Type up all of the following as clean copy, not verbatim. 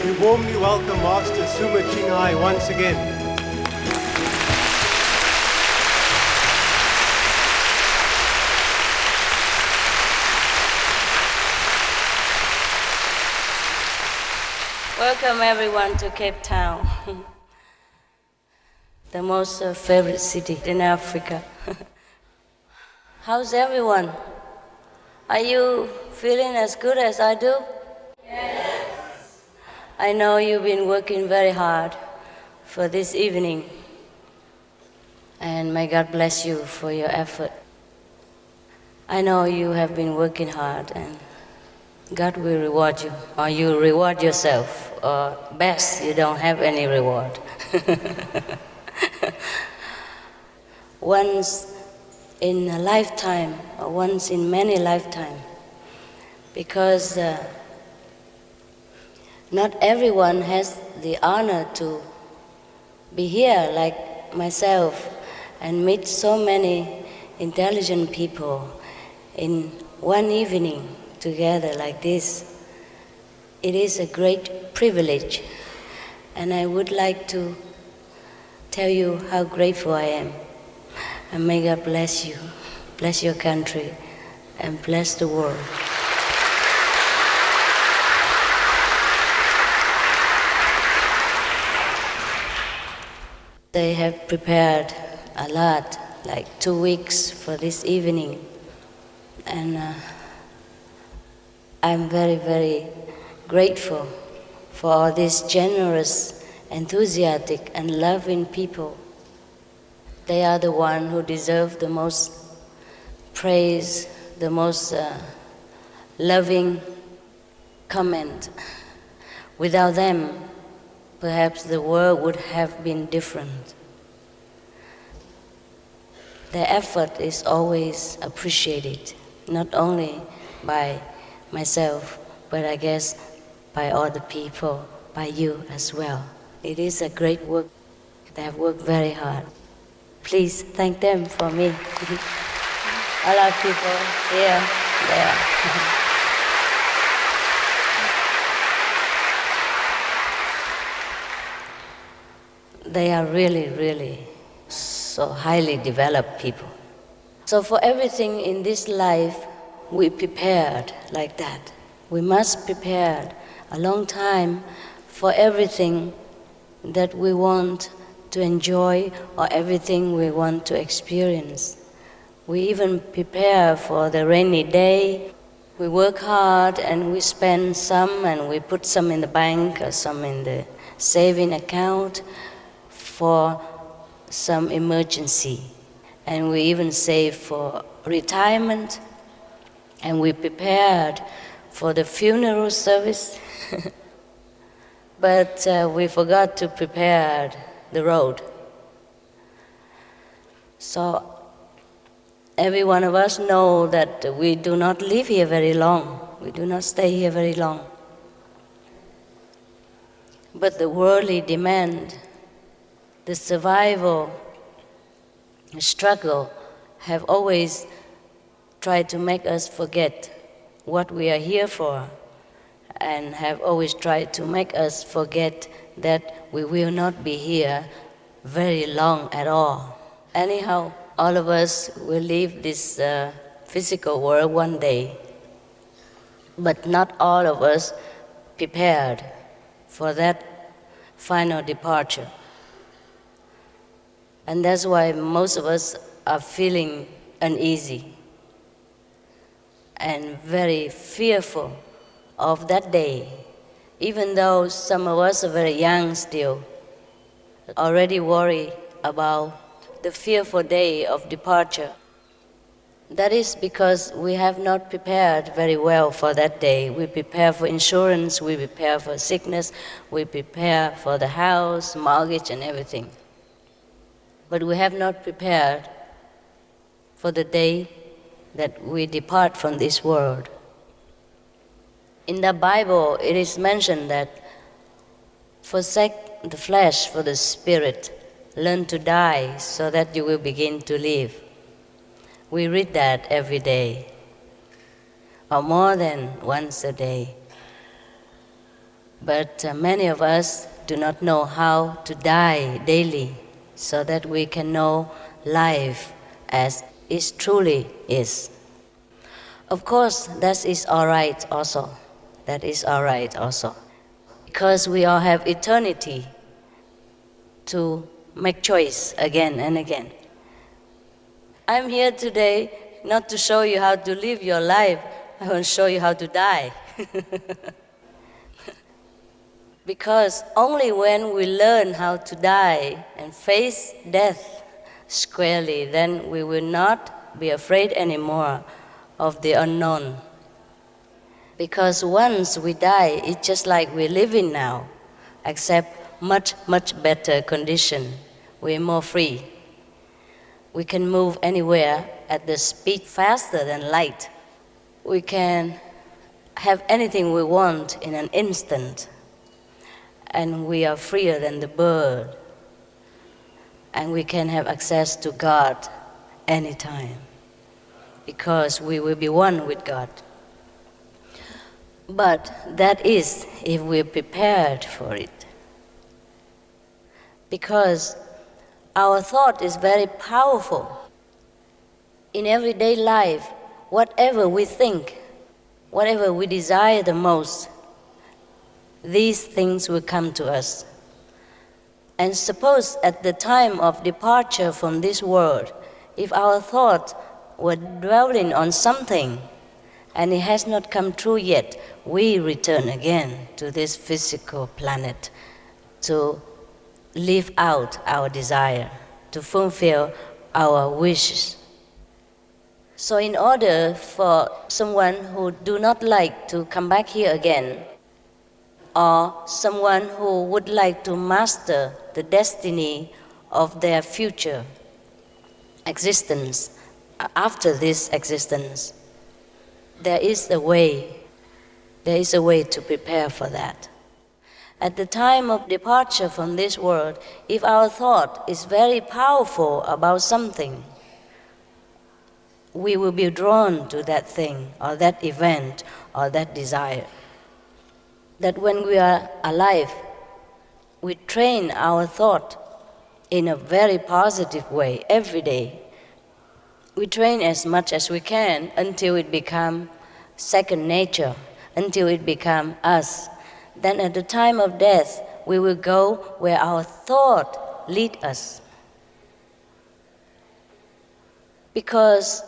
we warmly welcome Master Suma Chinghai once again. Welcome everyone to Cape Town, the most favorite city in Africa. How's everyone? Are you feeling as good as I do? Yes. I know you've been working very hard for this evening, and may God bless you for your effort. I know you have been working hard, and God will reward you, or you reward yourself, or best, you don't have any reward. Once in a lifetime, or once in many lifetimes, because not everyone has the honor to be here like myself and meet so many intelligent people in one evening together like this. It is a great privilege, and I would like to tell you how grateful I am. And may God bless you, bless your country, and bless the world. They have prepared a lot, like 2 weeks for this evening, and I'm very, very grateful for all these generous, enthusiastic, and loving people. They are the ones who deserve the most praise, the most loving comment. Without them, perhaps the world would have been different. Their effort is always appreciated, not only by myself, but I guess by all the people, by you as well. It is a great work. They have worked very hard. Please thank them for me. A lot of people here, there. They are really, really so highly developed people. So for everything in this life, we prepared like that. We must prepare a long time for everything that we want to enjoy or everything we want to experience. We even prepare for the rainy day. We work hard and we spend some, and we put some in the bank or some in the saving account for some emergency. And we even save for retirement, and we prepared for the funeral service. But we forgot to prepare the road. So every one of us know that we do not live here very long. We do not stay here very long. But the worldly demand, the survival, the struggle have always tried to make us forget what we are here for, and have always tried to make us forget that we will not be here very long at all. Anyhow, all of us will leave this physical world one day, but not all of us prepared for that final departure. And that's why most of us are feeling uneasy and very fearful of that day, even though some of us are very young still, already worry about the fearful day of departure. That is because we have not prepared very well for that day. We prepare for insurance, we prepare for sickness, we prepare for the house, mortgage, and everything. But we have not prepared for the day that we depart from this world. In the Bible, it is mentioned that forsake the flesh for the spirit, learn to die so that you will begin to live. We read that every day, or more than once a day. But many of us do not know how to die daily so that we can know life as it truly is. Of course, that is all right also. That is all right also. Because we all have eternity to make choice again and again. I'm here today not to show you how to live your life, I want to show you how to die. Because only when we learn how to die and face death squarely, then we will not be afraid anymore of the unknown. Because once we die, it's just like we're living now, except much, much better condition. We're more free. We can move anywhere at the speed faster than light. We can have anything we want in an instant. And we are freer than the bird. And we can have access to God anytime. Because we will be one with God. But that is if we're prepared for it. Because our thought is very powerful. In everyday life, whatever we think, whatever we desire the most, these things will come to us. And suppose at the time of departure from this world, if our thought were dwelling on something and it has not come true yet, we return again to this physical planet to live out our desire, to fulfill our wishes. So in order for someone who do not like to come back here again, or someone who would like to master the destiny of their future existence after this existence, there is a way to prepare for that. At the time of departure from this world, if our thought is very powerful about something, we will be drawn to that thing or that event or that desire. That when we are alive, we train our thought in a very positive way every day. We train as much as we can until it becomes second nature, until it becomes us. Then at the time of death, we will go where our thought leads us. Because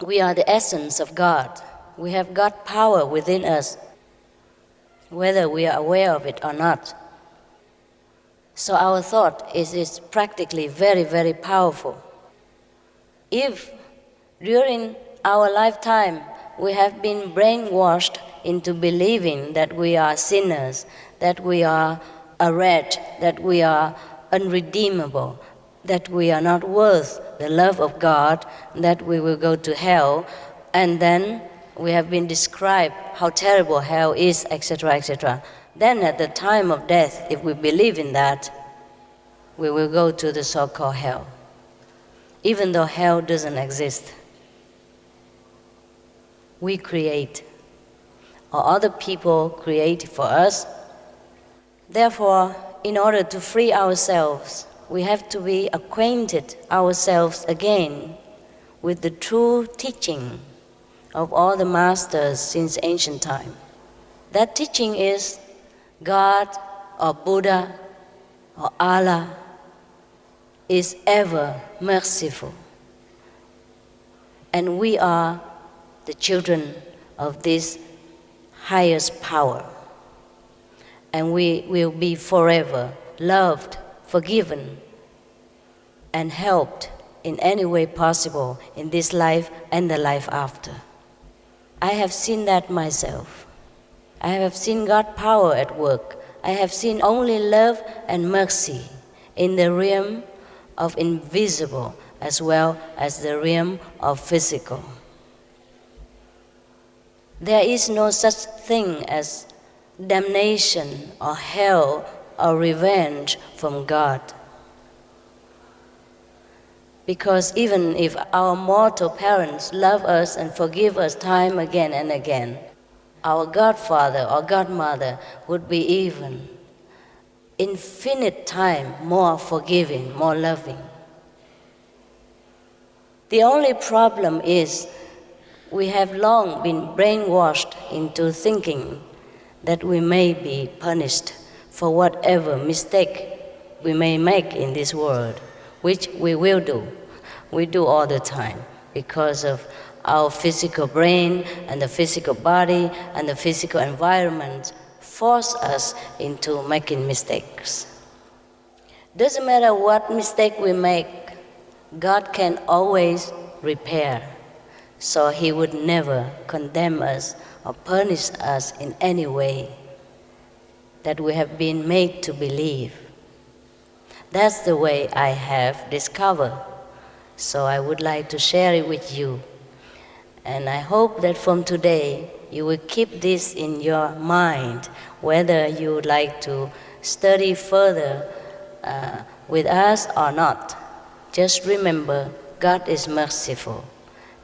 we are the essence of God. We have God power within us, whether we are aware of it or not. So our thought is practically very, very powerful. If during our lifetime we have been brainwashed into believing that we are sinners, that we are a wretch, that we are unredeemable, that we are not worth the love of God, that we will go to hell, and then we have been described how terrible hell is, etc., etc. Then at the time of death, if we believe in that, we will go to the so-called hell, even though hell doesn't exist. We create, or other people create for us. Therefore, in order to free ourselves, we have to be acquainted ourselves again with the true teaching of all the masters since ancient time. That teaching is God or Buddha or Allah is ever merciful. And we are the children of this highest power. And we will be forever loved, forgiven, and helped in any way possible in this life and the life after. I have seen that myself. I have seen God's power at work. I have seen only love and mercy in the realm of invisible as well as the realm of physical. There is no such thing as damnation or hell or revenge from God. Because even if our mortal parents love us and forgive us time again and again, our godfather or godmother would be even infinite time more forgiving, more loving. The only problem is we have long been brainwashed into thinking that we may be punished for whatever mistake we may make in this world, which we will do. We do all the time because of our physical brain and the physical body and the physical environment force us into making mistakes. Doesn't matter what mistake we make, God can always repair. So He would never condemn us or punish us in any way that we have been made to believe. That's the way I have discovered. So I would like to share it with you. And I hope that from today you will keep this in your mind, whether you would like to study further with us or not. Just remember, God is merciful.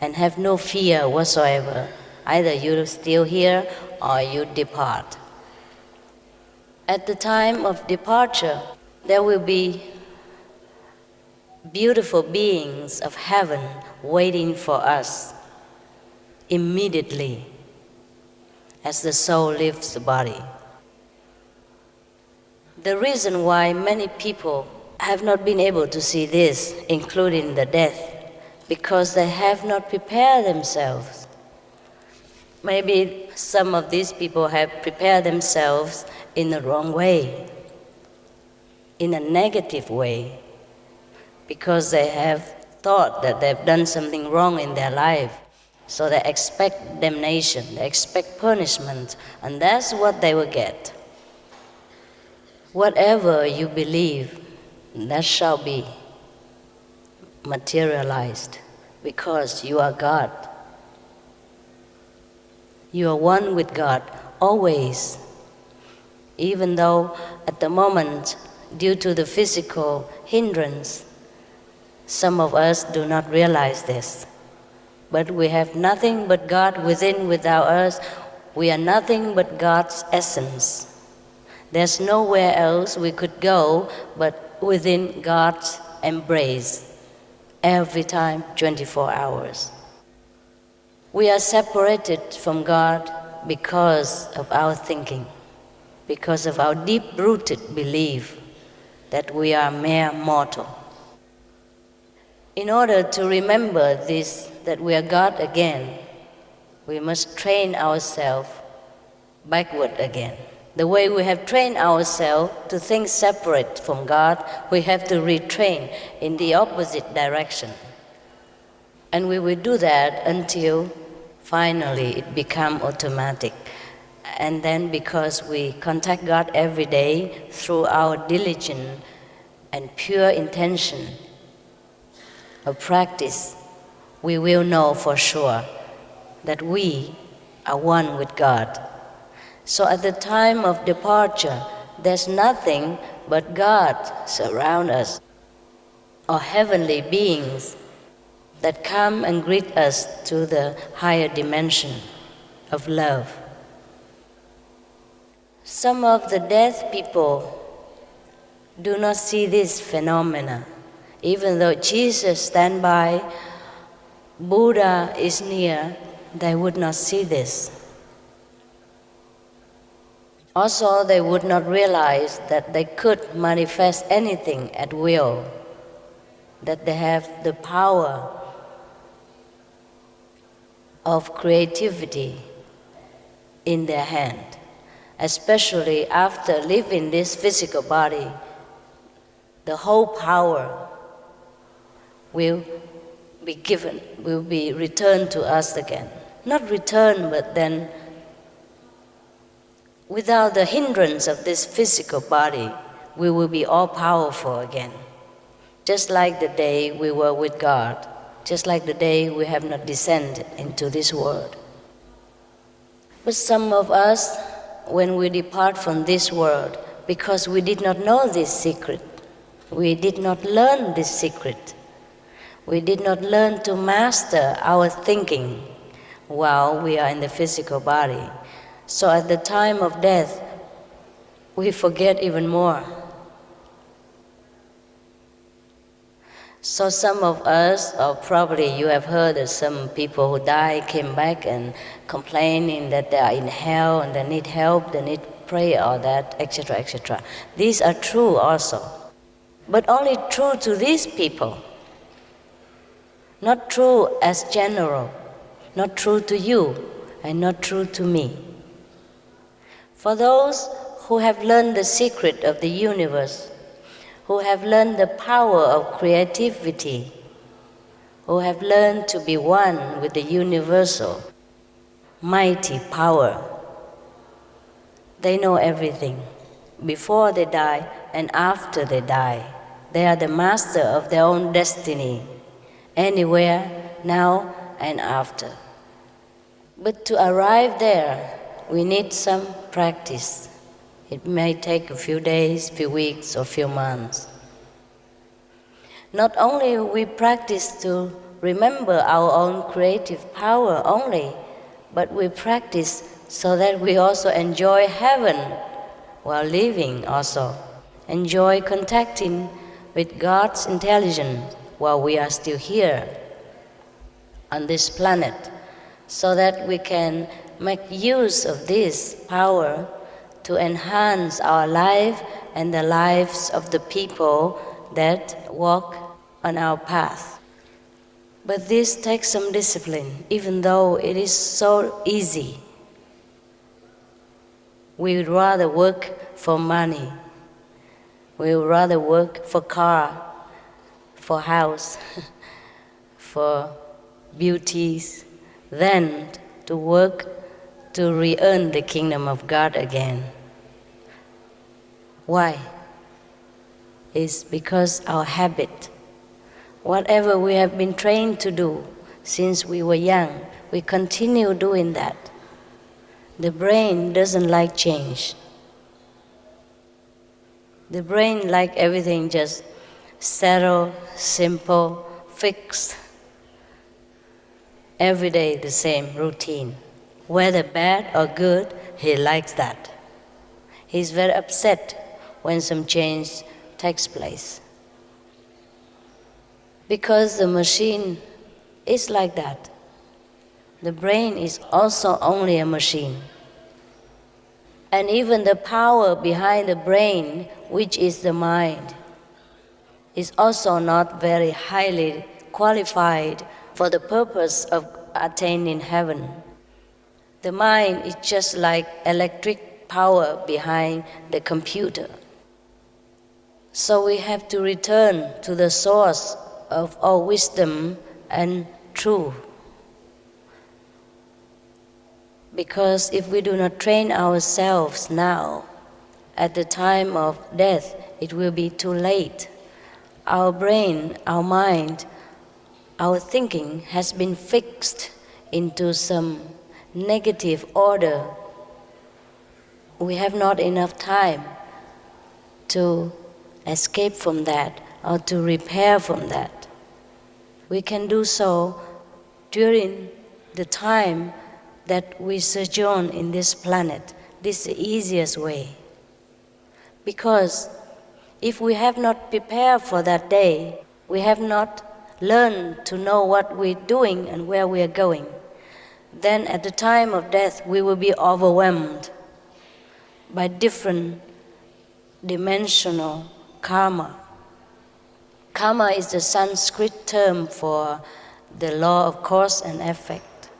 And have no fear whatsoever. Either you're still here or you depart. At the time of departure, there will be beautiful beings of heaven waiting for us immediately as the soul leaves the body. The reason why many people have not been able to see this, including the death, because they have not prepared themselves. Maybe some of these people have prepared themselves in the wrong way, in a negative way, because they have thought that they've done something wrong in their life. So they expect damnation, they expect punishment, and that's what they will get. Whatever you believe, that shall be materialized, because you are God. You are one with God always, even though at the moment, due to the physical hindrance, some of us do not realize this. But we have nothing but God within, without us. We are nothing but God's essence. There's nowhere else we could go but within God's embrace. Every time, 24 hours. We are separated from God because of our thinking, because of our deep-rooted belief that we are mere mortal. In order to remember this, that we are God again, we must train ourselves backward again. The way we have trained ourselves to think separate from God, we have to retrain in the opposite direction. And we will do that until finally it becomes automatic. And then because we contact God every day through our diligent and pure intention of practice, we will know for sure that we are one with God. So at the time of departure, there's nothing but God surround us, or heavenly beings that come and greet us to the higher dimension of love. Some of the dead people do not see this phenomena. Even though Jesus stands by, Buddha is near, they would not see this. Also, they would not realize that they could manifest anything at will, that they have the power of creativity in their hand, especially after leaving this physical body. The whole power will be given, will be returned to us again. Not returned, but then without the hindrance of this physical body, we will be all powerful again. Just like the day we were with God, just like the day we have not descended into this world. But some of us, when we depart from this world, because we did not know this secret, we did not learn this secret, we did not learn to master our thinking while we are in the physical body, So at the time of death, we forget even more. So some of us, or probably you have heard that some people who die came back and complaining that they are in hell and they need help, they need prayer or that, etc., etc. These are true also, but only true to these people, not true as general, not true to you, and not true to me. For those who have learned the secret of the universe, who have learned the power of creativity, who have learned to be one with the universal, mighty power, they know everything. Before they die and after they die, they are the master of their own destiny, anywhere, now and after. But to arrive there, we need some practice. It may take a few days, few weeks, or few months. Not only we practice to remember our own creative power only, but we practice so that we also enjoy heaven while living also. Enjoy contacting with God's intelligence while we are still here on this planet, so that we can make use of this power to enhance our life and the lives of the people that walk on our path. But this takes some discipline, even though it is so easy. We would rather work for money. We would rather work for car, for house, for beauties, than to work to re-earn the kingdom of God again. Why? It's because our habit, whatever we have been trained to do since we were young, we continue doing that. The brain doesn't like change. The brain likes everything just settled, simple, fixed. Every day the same routine. Whether bad or good, he likes that. He's very upset when some change takes place. Because the machine is like that. The brain is also only a machine. And even the power behind the brain, which is the mind, is also not very highly qualified for the purpose of attaining heaven. The mind is just like electric power behind the computer. So we have to return to the source of all wisdom and truth. Because if we do not train ourselves now, at the time of death, it will be too late. Our brain, our mind, our thinking has been fixed into some negative order. We have not enough time to escape from that or to repair from that. We can do so during the time that we sojourn in this planet. This is the easiest way. Because if we have not prepared for that day, we have not learned to know what we're doing and where we are going, then at the time of death we will be overwhelmed by different dimensional karma. Karma is the Sanskrit term for the law of cause and effect.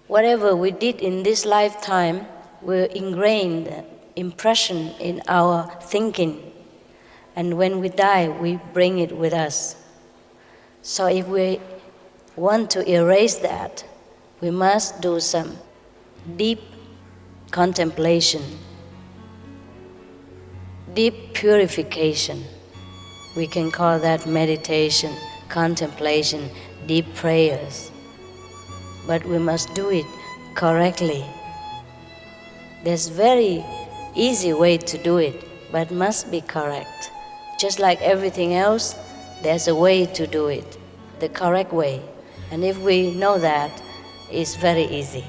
Whatever we did in this lifetime will ingrain the impression in our thinking, and when we die, we bring it with us. So if we want to erase that, we must do some deep contemplation, deep purification. We can call that meditation, contemplation, deep prayers. But we must do it correctly. There's very easy way to do it, but must be correct. Just like everything else, there's a way to do it, the correct way. And if we know that, it's very easy.